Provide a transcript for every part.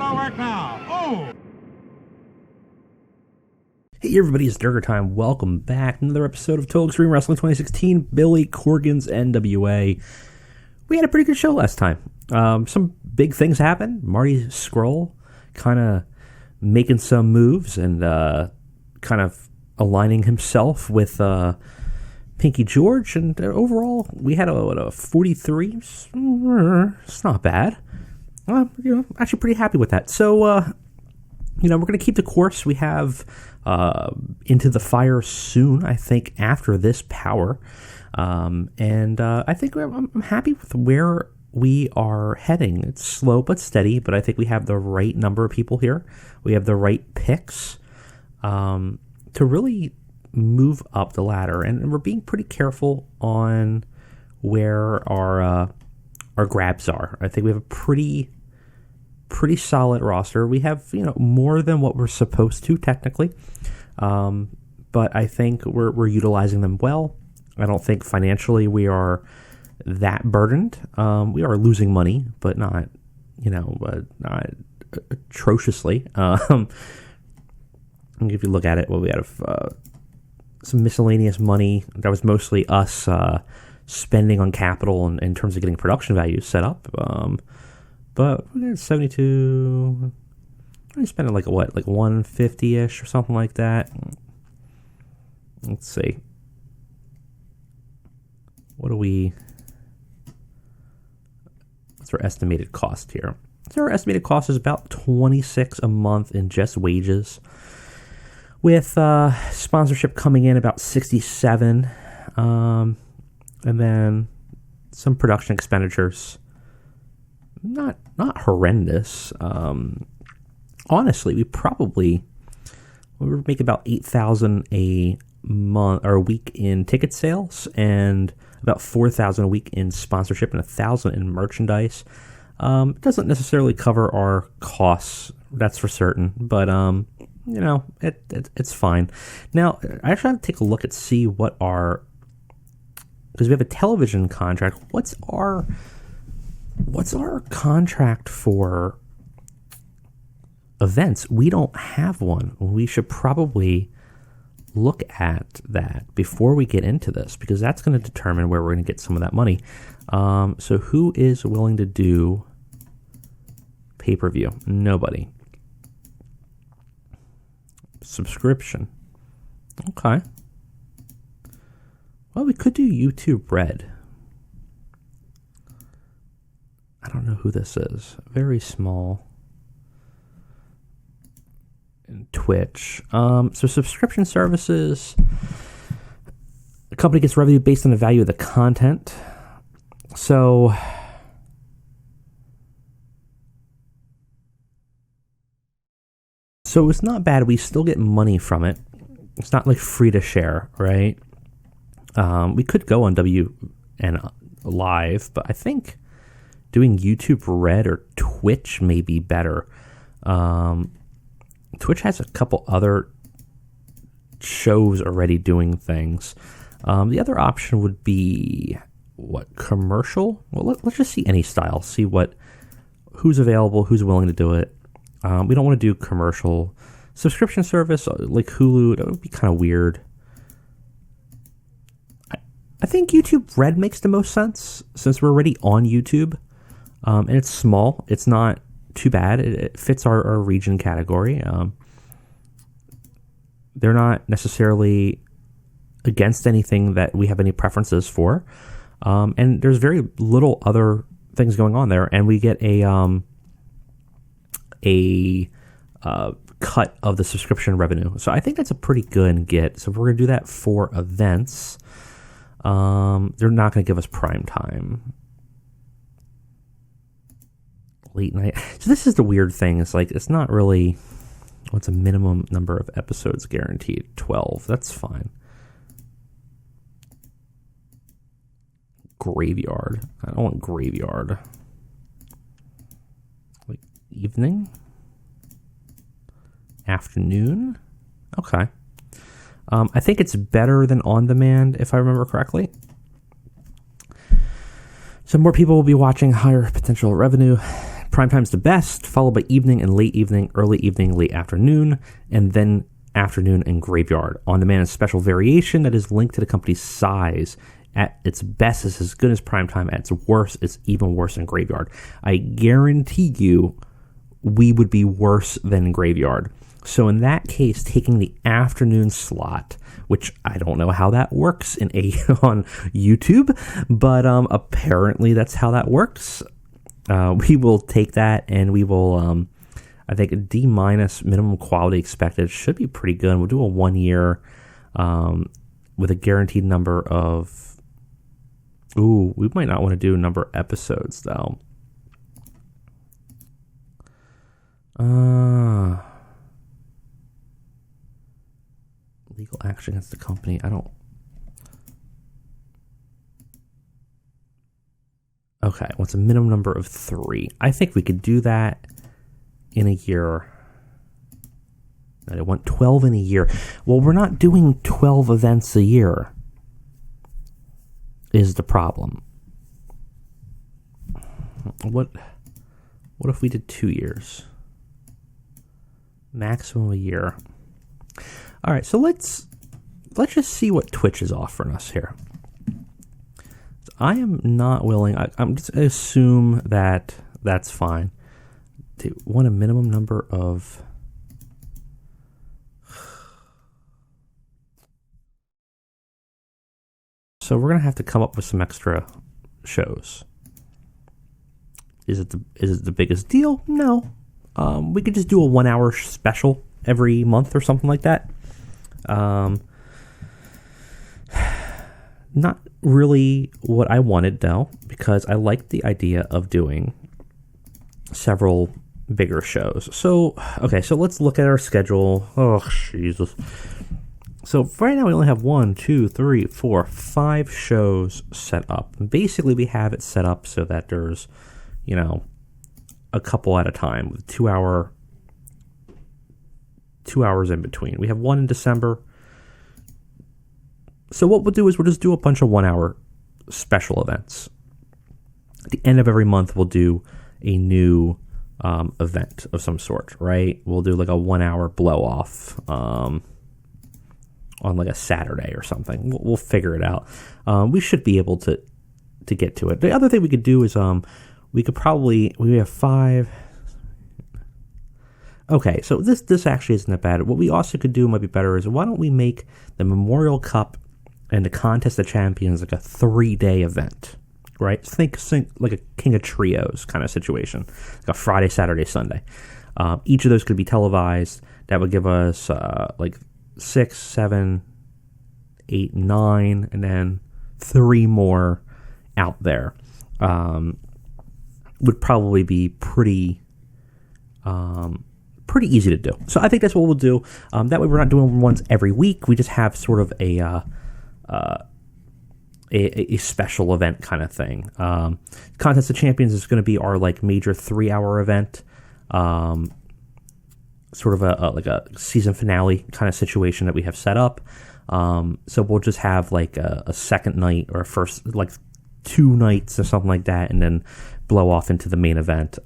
Auto work now. Oh! Hey everybody, it's Durger time. Welcome back. Another episode of Total Extreme Wrestling 2016, Billy Corgan's NWA. We had a pretty good show last time. Some big things happened. Marty Scurll kind of making some moves and kind of aligning himself with Pulping George. And overall, we had a 43. It's not bad. Actually pretty happy with that. So, we're going to keep the course. We have Into the Fire soon, I think, after this Power. And I think I'm happy with where we are heading. It's slow but steady, but I think we have the right number of people here. We have the right picks to really move up the ladder. And we're being pretty careful on where our grabs are. I think we have a pretty solid roster. We have, more than what we're supposed to technically. But I think we're utilizing them well. I don't think financially we are that burdened. We are losing money, but not atrociously. If you look at it, we had some miscellaneous money. That was mostly us spending on capital in terms of getting production values set up. But we got 72. We're spending like 150-ish or something like that. Let's see. What's our estimated cost here? So our estimated cost is about $26 a month in just wages, with sponsorship coming in about $67, and then some production expenditures. Not horrendous. Honestly, we would make about $8,000 a month or a week in ticket sales, and about $4,000 a week in sponsorship, and $1,000 in merchandise. It doesn't necessarily cover our costs, that's for certain, but it's fine. Now, I actually have to take a look at see what because we have a television contract. What's our contract for events? We don't have one. We should probably look at that before we get into this, because that's going to determine where we're going to get some of that money. So who is willing to do pay-per-view? Nobody. Subscription. Okay. Well, we could do YouTube Red. I don't know who this is. Very small. And Twitch. So subscription services. The company gets revenue based on the value of the content. So it's not bad. We still get money from it. It's not like free to share, right? We could go on WN Live, but I think doing YouTube Red or Twitch may be better. Twitch has a couple other shows already doing things. The other option would be commercial? Well, let's just see any style. See who's available, who's willing to do it. We don't want to do commercial. Subscription service like Hulu, that would be kind of weird. I think YouTube Red makes the most sense since we're already on YouTube. And it's small. It's not too bad. It fits our region category. They're not necessarily against anything that we have any preferences for. And there's very little other things going on there. And we get a cut of the subscription revenue. So I think that's a pretty good get. So if we're going to do that for events, they're not going to give us prime time. Late night. So this is the weird thing. It's not really, what's a minimum number of episodes guaranteed? 12. That's fine. Graveyard. I don't want graveyard. Like evening? Afternoon? Okay. I think it's better than on demand, if I remember correctly. So more people will be watching, higher potential revenue. Primetime's the best, followed by evening and late evening, early evening, late afternoon, and then afternoon and graveyard. On Demand is special variation that is linked to the company's size. At its best, it's as good as primetime. At its worst, it's even worse than graveyard. I guarantee you we would be worse than graveyard. So in that case, taking the afternoon slot, which I don't know how that works on YouTube, but apparently that's how that works. We will take that, and we will, I think, a D- minimum quality expected should be pretty good. We'll do a 1 year with a guaranteed number of... Ooh, we might not want to do a number of episodes, though. Legal action against the company. I don't... Okay, what's a minimum number of 3? I think we could do that in a year. I want 12 in a year. Well, we're not doing 12 events a year, is the problem. What if we did 2 years? Maximum a year. All right, so let's just see what Twitch is offering us here. I am not willing. I'm just assume that that's fine. Do you want a minimum number of... So we're gonna have to come up with some extra shows. Is it the biggest deal? No. We could just do a 1 hour special every month or something like that. Not really what I wanted, though, because I liked the idea of doing several bigger shows. So, okay, so let's look at our schedule. Oh, Jesus. So right now we only have 1, 2, 3, 4, 5 shows set up. And basically, we have it set up so that there's, a couple at a time with 2 hours in between. We have one in December. So what we'll do is we'll just do a bunch of 1 hour special events. At the end of every month, we'll do a new event of some sort, right? We'll do like a 1 hour blow off on like a Saturday or something. We'll figure it out. We should be able to get to it. The other thing we could do is we have 5. Okay, so this actually isn't that bad. What we also could do might be better is why don't we make the Memorial Cup and the Contest of Champions like a 3-day event, right? Think like a King of Trios kind of situation, like a Friday, Saturday, Sunday. Each of those could be televised. That would give us like 6, 7, 8, 9, and then 3 more out there. Would probably be pretty easy to do. So I think that's what we'll do. That way we're not doing ones every week. We just have sort of a special event kind of thing. Contest of Champions is going to be our like major 3-hour event. Sort of a season finale kind of situation that we have set up. So we'll just have like a second night or a first, like 2 nights or something like that, and then blow off into the main event.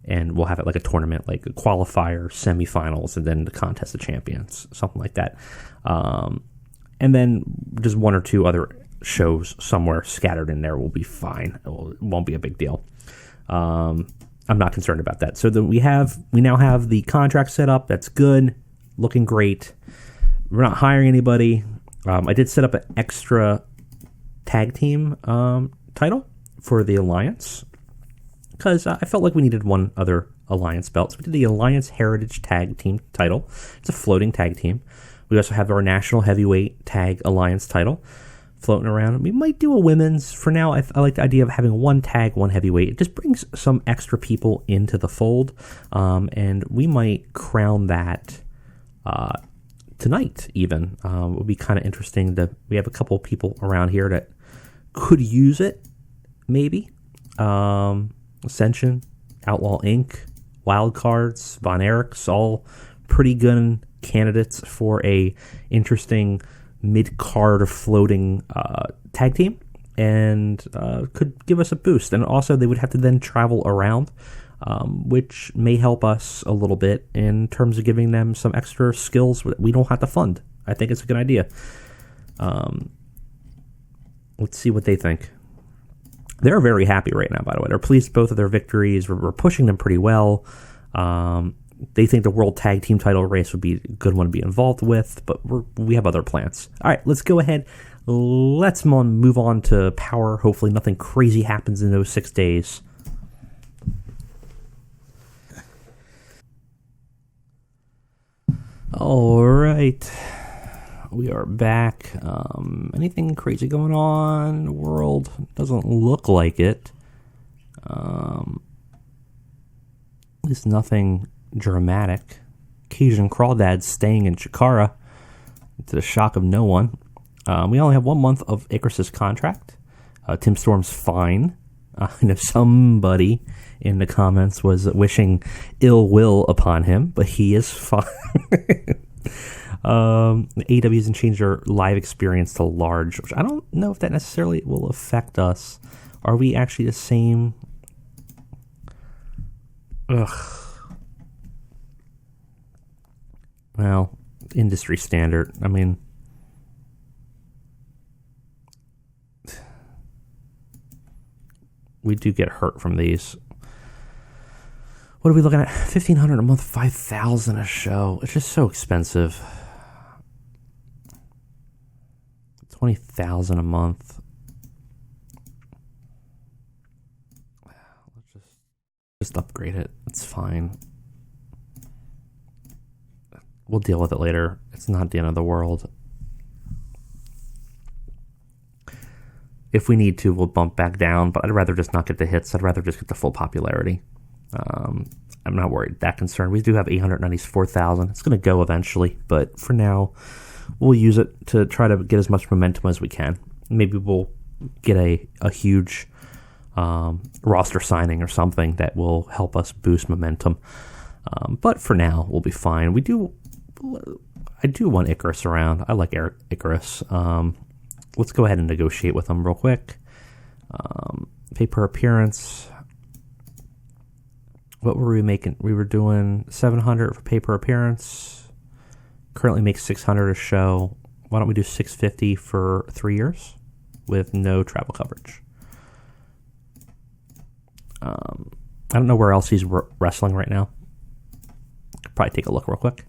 And we'll have it like a tournament, like a qualifier, semifinals, and then the Contest of Champions, something like that. And then just 1 or 2 other shows somewhere scattered in there will be fine. It won't be a big deal. I'm not concerned about that. So we now have the contract set up. That's good, looking great. We're not hiring anybody. I did set up an extra tag team title for the Alliance because I felt like we needed one other Alliance belt. So we did the Alliance Heritage Tag Team title. It's a floating tag team. We also have our National Heavyweight Tag Alliance title floating around. We might do a women's. For now, I like the idea of having 1 tag, 1 heavyweight. It just brings some extra people into the fold, and we might crown that tonight even. It would be kind of interesting. We have a couple of people around here that could use it, maybe. Ascension, Outlaw Inc., Wild Cards, Von Erichs, all pretty good candidates for a interesting mid-card floating tag team. and could give us a boost. And also, they would have to then travel around, which may help us a little bit in terms of giving them some extra skills that we don't have to fund. I think it's a good idea. Let's see what they think. They're very happy right now, by the way. They're pleased with both of their victories. We're pushing them pretty well. They think the World Tag Team title race would be a good one to be involved with, but we have other plans. All right, let's go ahead. Let's move on to Power. Hopefully nothing crazy happens in those 6 days. All right. We are back. Anything crazy going on in the world? Doesn't look like it. At least nothing dramatic. Cajun Crawdad staying in Chikara, to the shock of no one. We only have 1 month of Icarus' contract. Tim Storm's fine. I know somebody in the comments was wishing ill will upon him, but he is fine. AEW hasn't changed their live experience to large, which I don't know if that necessarily will affect us. Are we actually the same? Ugh. Well, industry standard. I mean, we do get hurt from these. What are we looking at? $1,500 a month, $5,000 a show. It's just so expensive. $20,000 a month. Let's just upgrade it. It's fine. We'll deal with it later. It's not the end of the world. If we need to, we'll bump back down, but I'd rather just not get the hits. I'd rather just get the full popularity. I'm not worried, that concerned. We do have 894,000. It's going to go eventually, but for now, we'll use it to try to get as much momentum as we can. Maybe we'll get a huge roster signing or something that will help us boost momentum. But for now, we'll be fine. I do want Icarus around. I like Icarus. Let's go ahead and negotiate with him real quick. Pay per appearance. What were we making? We were doing $700 for pay per appearance. Currently make $600 a show. Why don't we do $650 for 3 years with no travel coverage? I don't know where else he's wrestling right now. Could probably take a look real quick.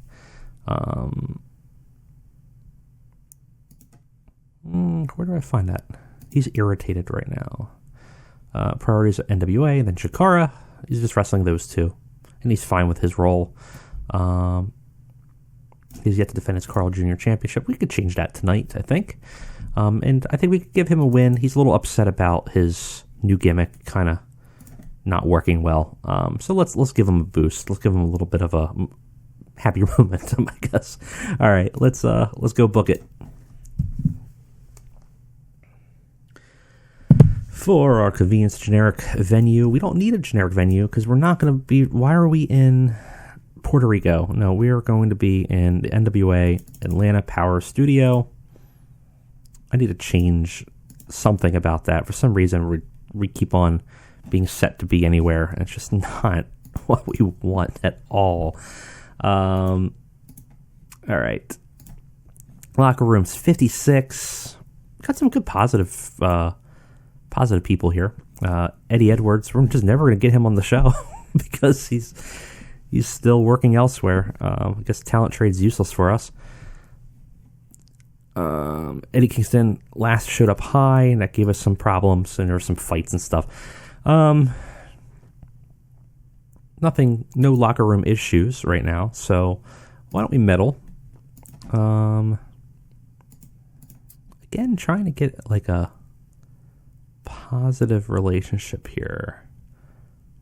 Where do I find that? He's irritated right now. Priorities at NWA, then Chikara. He's just wrestling those two, and he's fine with his role. He's yet to defend his Carl Jr. Championship. We could change that tonight, I think. And I think we could give him a win. He's a little upset about his new gimmick kind of not working well. So let's give him a boost. Let's give him a little bit of a happy momentum, I guess. All right, let's go book it. For our convenience generic venue, we don't need a generic venue because we're not going to be. Why are we in Puerto Rico? No, we are going to be in the NWA Atlanta Power Studio. I need to change something about that. For some reason, we keep on being set to be anywhere, and it's just not what we want at all. All right. Locker rooms 56. Got some good positive people here. Eddie Edwards, we're just never going to get him on the show because he's still working elsewhere. I guess talent trade's useless for us. Eddie Kingston last showed up high, and that gave us some problems, and there were some fights and stuff. Nothing, no locker room issues right now, so why don't we meddle? Again, trying to get like a positive relationship here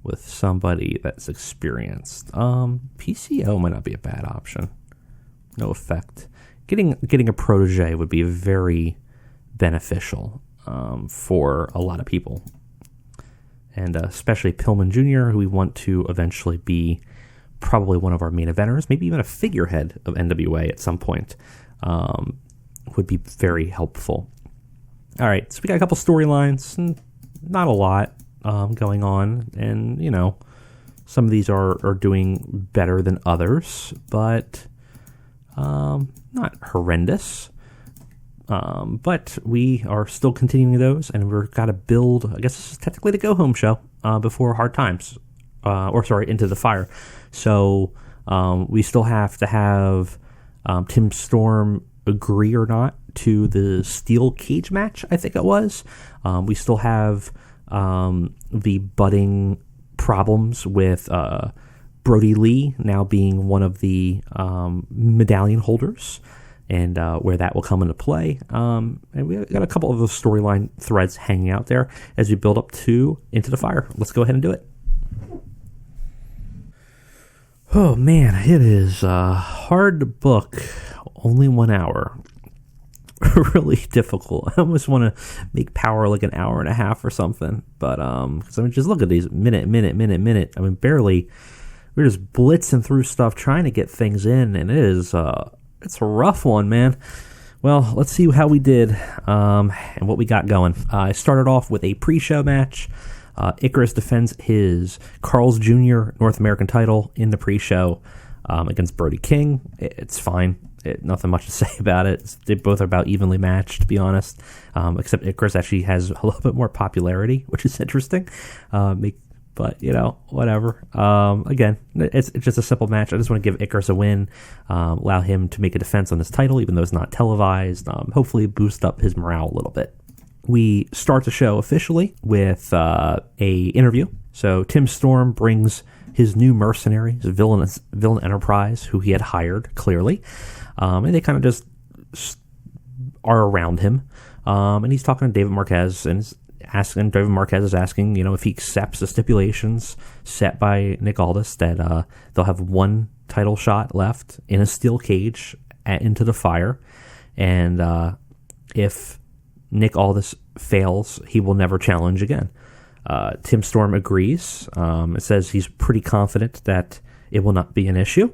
with somebody that's experienced. PCO might not be a bad option. No effect. Getting a protege would be very beneficial for a lot of people, and especially Pillman Jr., who we want to eventually be probably one of our main eventers, maybe even a figurehead of NWA at some point, would be very helpful. All right, so we got a couple storylines, not a lot going on, and some of these are doing better than others, but not horrendous. But we are still continuing those, and we've got to build, I guess this is technically the go-home show before Hard Times, Into the Fire. So we still have to have Tim Storm agree or not to the steel cage match, I think it was. We still have the budding problems with Brody Lee now being one of the medallion holders, and where that will come into play. And we got a couple of those storyline threads hanging out there as we build up to Into the Fire. Let's go ahead and do it. Oh man, it is hard to book only 1 hour. Really difficult. I almost want to make Power like an hour and a half or something. But because just look at these minute. I mean, barely. We're just blitzing through stuff trying to get things in, and it is it's a rough one, man. Well, let's see how we did and what we got going. I started off with a pre-show match. Icarus defends his Carl's Jr. North American title in the pre-show against Brody King. It's fine. Nothing much to say about it. They both are about evenly matched, to be honest, except Icarus actually has a little bit more popularity, which is interesting. But, whatever. Again, it's just a simple match. I just want to give Icarus a win, allow him to make a defense on this title, even though it's not televised, hopefully boost up his morale a little bit. We start the show officially with a interview. So Tim Storm brings his new mercenary, his villain enterprise, who he had hired, clearly. And they kind of just are around him. And he's talking to David Marquez, and David Marquez is asking, if he accepts the stipulations set by Nick Aldis that they'll have one title shot left in a steel cage Into the Fire. And if Nick Aldis fails, he will never challenge again. Tim Storm agrees. It says he's pretty confident that it will not be an issue.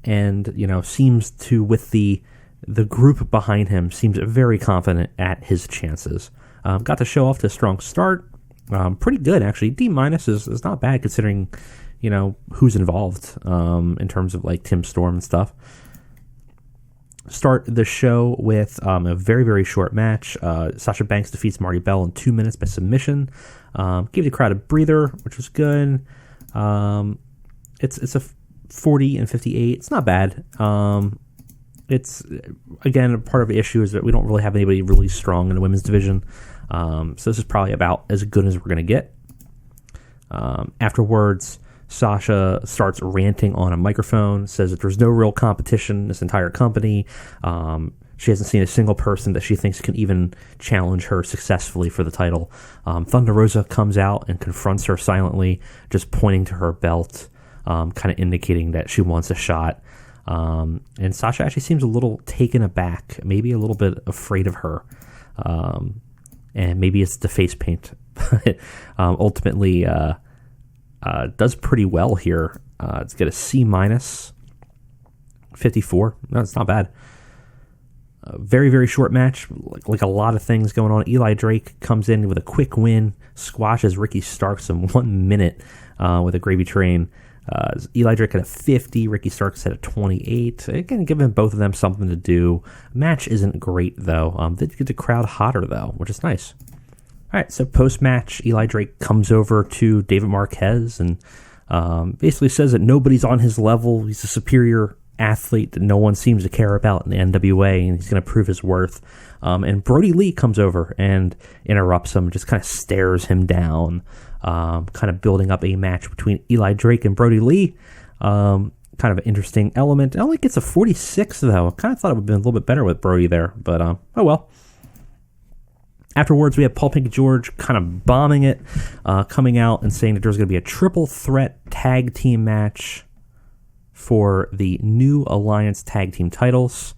And seems to, with the group behind him, seems very confident at his chances. Got the show off to a strong start. Pretty good, actually. D- is not bad considering, who's involved in terms of like Tim Storm and stuff. Start the show with a very, very short match. Sasha Banks defeats Marybel in 2 minutes by submission. Gave the crowd a breather, which was good. It's a 40 and 58. It's not bad. It's, again, part of the issue is that we don't really have anybody really strong in the women's division. So this is probably about as good as we're going to get. Afterwards, Sasha starts ranting on a microphone, says that there's no real competition in this entire company. She hasn't seen a single person that she thinks can even challenge her successfully for the title. Thunder Rosa comes out and confronts her silently, just pointing to her belt, kind of indicating that she wants a shot. And Sasha actually seems a little taken aback, maybe a little bit afraid of her. And maybe it's the face paint. But ultimately, does pretty well here. It's got a C-, 54. No, it's not bad. Very, very short match. Like a lot of things going on. Eli Drake comes in with a quick win, squashes Ricky Starks in 1 minute with a gravy train. Eli Drake had a 50, Ricky Starks had a 28. Again, giving both of them something to do. Match isn't great, though. Did get the crowd hotter, though, which is nice. All right, so post-match, Eli Drake comes over to David Marquez and basically says that nobody's on his level. He's a superior athlete that no one seems to care about in the NWA, and he's going to prove his worth. And Brody Lee comes over and interrupts him, just kind of stares him down, kind of building up a match between Eli Drake and Brody Lee. Kind of an interesting element. It only gets a 46, though. I kind of thought it would have been a little bit better with Brody there, but oh well. Afterwards, we have Pulping George kind of bombing it, coming out and saying that there's going to be a triple threat tag team match for the New Alliance tag team titles.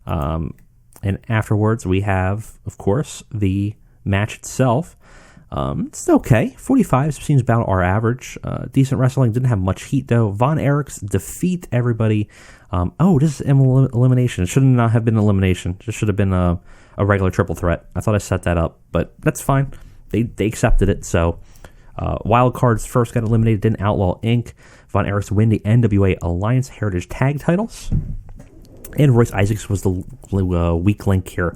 And afterwards, we have, of course, the match itself. It's okay. 45 seems about our average. Decent wrestling. Didn't have much heat, though. Von Erichs defeat everybody. This is elimination. It should not have been elimination. It should have been a a regular triple threat. I thought I set that up, but that's fine. They accepted it. So Wild Cards first got eliminated. Didn't Outlaw Inc. Von Erichs win the NWA Alliance Heritage Tag titles. And Royce Isaacs was the weak link here.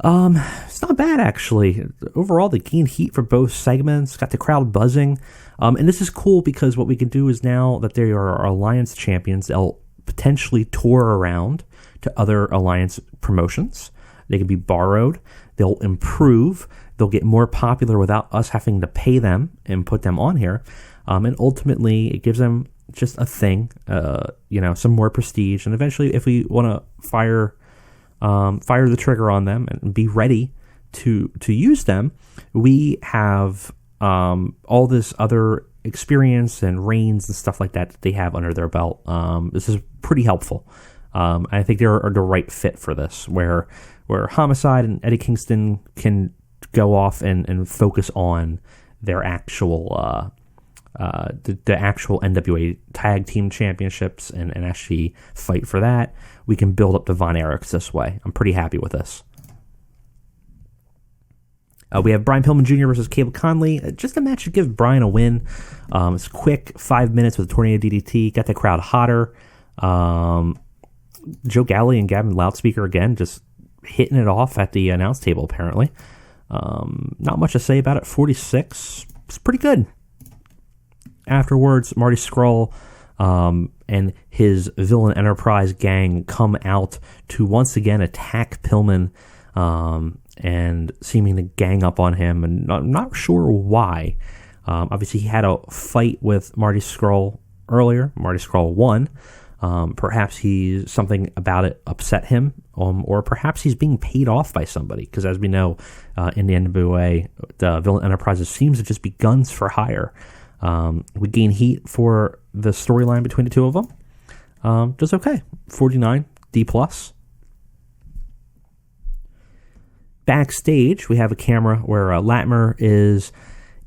It's not bad, actually. Overall, they gained heat for both segments, got the crowd buzzing. And this is cool because what we can do is now that they are Alliance champions, they'll potentially tour around to other Alliance promotions. They can be borrowed. They'll improve. They'll get more popular without us having to pay them and put them on here. And ultimately, it gives them just a thing, some more prestige. And eventually, if we want to fire the trigger on them and be ready to use them, we have all this other experience and reigns and stuff like that they have under their belt. This is pretty helpful. I think they're the right fit for this, where Homicide and Eddie Kingston can go off and focus on their actual the actual NWA Tag Team Championships and actually fight for that. We can build up to Von Erichs this way. I'm pretty happy with this. We have Brian Pillman Jr. versus Cable Conley. Just a match to give Brian a win. It's quick, 5 minutes with a tornado DDT. Got the crowd hotter. Joe Galley and Gavin Loudspeaker again, just hitting it off at the announce table, apparently. Not much to say about it. 46. It's pretty good. Afterwards, Marty Scurll and his Villain Enterprise gang come out to once again attack Pillman and seeming to gang up on him. And I'm not sure why. Obviously, he had a fight with Marty Scurll earlier. Marty Scurll won. Perhaps something about it upset him, or perhaps he's being paid off by somebody. Because as we know, in the NWA, the Villain Enterprises seems to just be guns for hire. We gain heat for the storyline between the two of them. Just okay. 49, D+. Backstage, we have a camera where Latimer is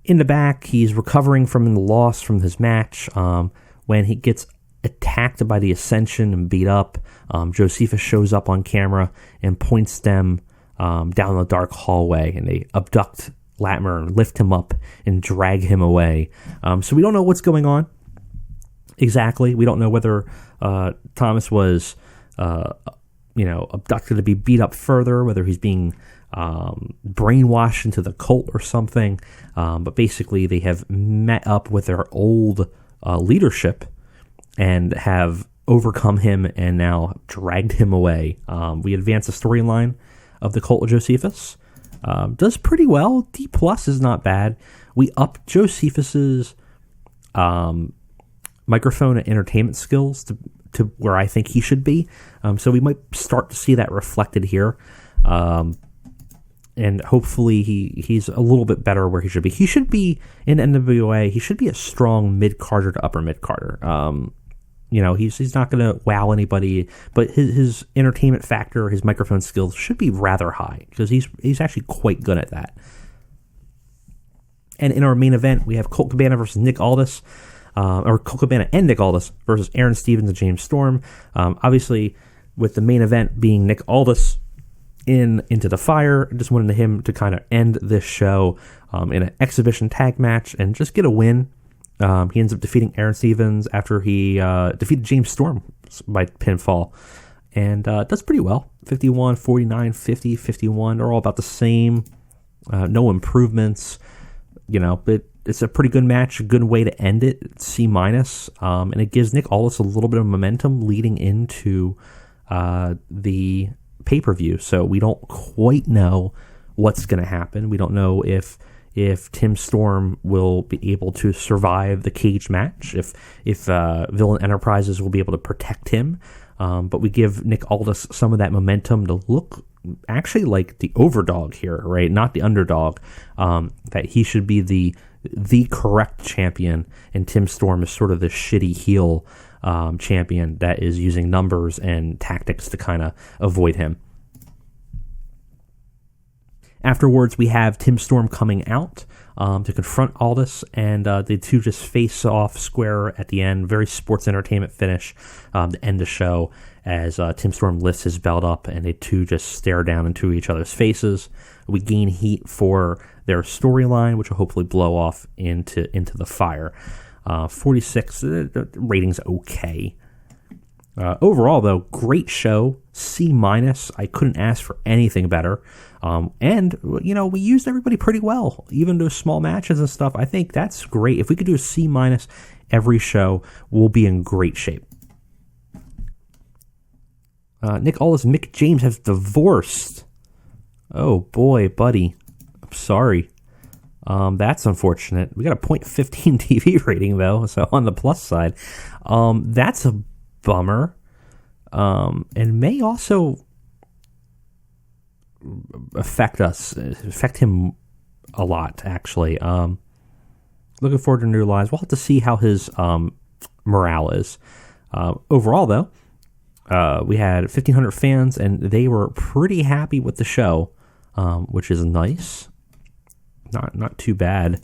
in the back. He's recovering from the loss from his match. When he gets attacked by the Ascension and beat up, Josephus shows up on camera and points them down the dark hallway, and they abduct Latimer and lift him up and drag him away. So we don't know what's going on exactly. We don't know whether Thomas was abducted to be beat up further, whether he's being brainwashed into the cult or something. But basically they have met up with their old leadership and have overcome him and now dragged him away. We advance the storyline of the cult of Josephus. Does pretty well. D+ is not bad. We up Josephus's microphone and entertainment skills to where I think he should be. So we might start to see that reflected here. And hopefully he's a little bit better where he should be. He should be in NWA. He should be a strong mid-carder to upper mid-carder. He's not going to wow anybody, but his entertainment factor, his microphone skills should be rather high because he's actually quite good at that. And in our main event, we have Colt Cabana versus Nick Aldis, or Colt Cabana and Nick Aldis versus Aaron Stevens and James Storm. Obviously, with the main event being Nick Aldis Into the Fire, I just wanted him to kind of end this show in an exhibition tag match and just get a win. He ends up defeating Aaron Stevens after he defeated James Storm by pinfall. And does pretty well. 51, 49, 50, 51. They're all about the same. No improvements. But it's a pretty good match. A good way to end it. It's C-. And it gives Nick Aldis a little bit of momentum leading into the pay-per-view. So we don't quite know what's going to happen. We don't know if Tim Storm will be able to survive the cage match, if Villain Enterprises will be able to protect him. But we give Nick Aldis some of that momentum to look actually like the overdog here, right? Not the underdog. That he should be the correct champion, and Tim Storm is sort of the shitty heel champion that is using numbers and tactics to kind of avoid him. Afterwards, we have Tim Storm coming out to confront Aldis, and the two just face off square at the end. Very sports entertainment finish to end the show as Tim Storm lifts his belt up, and the two just stare down into each other's faces. We gain heat for their storyline, which will hopefully blow off into the fire. 46, the rating's okay. Overall, though, great show. C-. I couldn't ask for anything better. And, we used everybody pretty well, even those small matches and stuff. I think that's great. If we could do a C- every show, we'll be in great shape. Nick Aldis and Mick James have divorced. Oh, boy, buddy. I'm sorry. That's unfortunate. We got a .15 TV rating, though, so on the plus side. That's a bummer. And may also affect him a lot, actually. Looking forward to new lives. We'll have to see how his morale is. Overall, though, we had 1,500 fans, and they were pretty happy with the show, which is nice. Not too bad.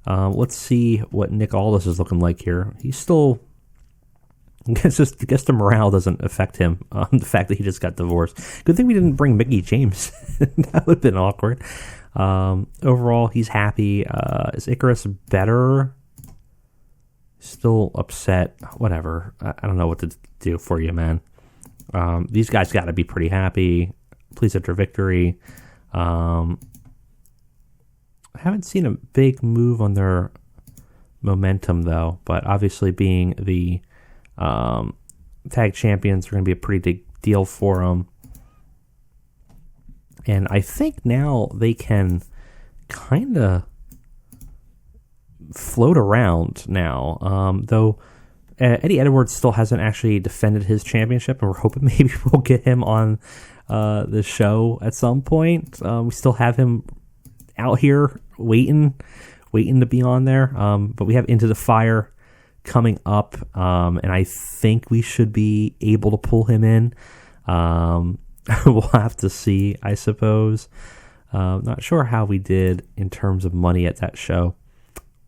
Let's see what Nick Aldis is looking like here. He's still... I guess the morale doesn't affect him. The fact that he just got divorced. Good thing we didn't bring Mickey James. That would have been awkward. Overall, he's happy. Is Icarus better? Still upset. Whatever. I don't know what to do for you, man. These guys got to be pretty happy. Pleased at their victory. I haven't seen a big move on their momentum, though. But obviously being the... tag champions are going to be a pretty big deal for them. And I think now they can kind of float around now. Though Eddie Edwards still hasn't actually defended his championship, and we're hoping maybe we'll get him on the show at some point. We still have him out here waiting to be on there. But we have Into the Fire coming up, and I think we should be able to pull him in. We'll have to see, I suppose. Not sure how we did in terms of money at that show.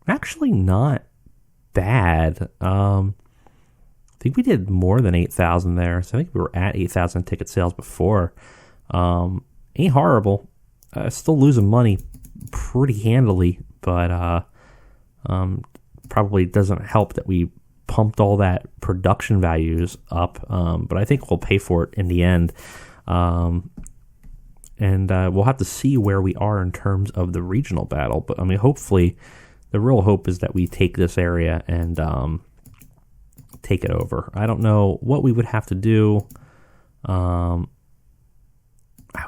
Actually, not bad. I think we did more than 8,000 there, so I think we were at 8,000 ticket sales before. Ain't horrible. Still losing money pretty handily, but probably doesn't help that we pumped all that production values up, but I think we'll pay for it in the end. And we'll have to see where we are in terms of the regional battle. But I mean, hopefully, the real hope is that we take this area and take it over. I don't know what we would have to do.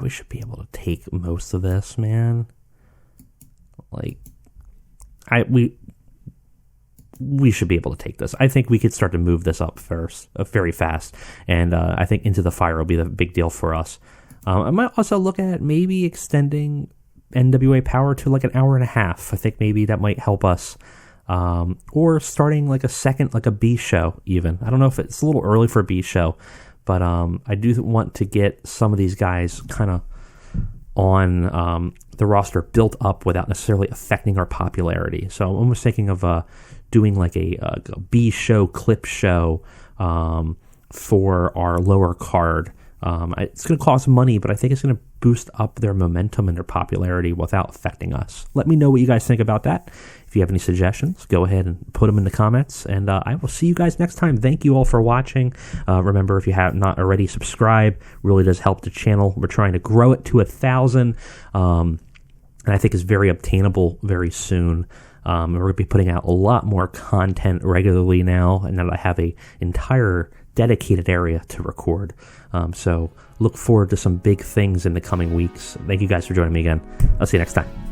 We should be able to take most of this, man. We should be able to take this. I think we could start to move this up first, very fast. And I think Into the Fire will be the big deal for us. I might also look at maybe extending NWA Power to like an hour and a half. I think maybe that might help us. Or starting like a second, like a B show even. I don't know if it's a little early for a B show, but I do want to get some of these guys kind of on the roster built up without necessarily affecting our popularity. So I'm almost thinking of doing like a B show, clip show for our lower card. It's going to cost money, but I think it's going to boost up their momentum and their popularity without affecting us. Let me know what you guys think about that. If you have any suggestions, go ahead and put them in the comments, and I will see you guys next time. Thank you all for watching. Remember, if you have not already, subscribe. Really does help the channel. We're trying to grow it to 1,000, and I think it's very obtainable very soon. We're going to be putting out a lot more content regularly now, and that I have a entire dedicated area to record. So look forward to some big things in the coming weeks. Thank you guys for joining me again. I'll see you next time.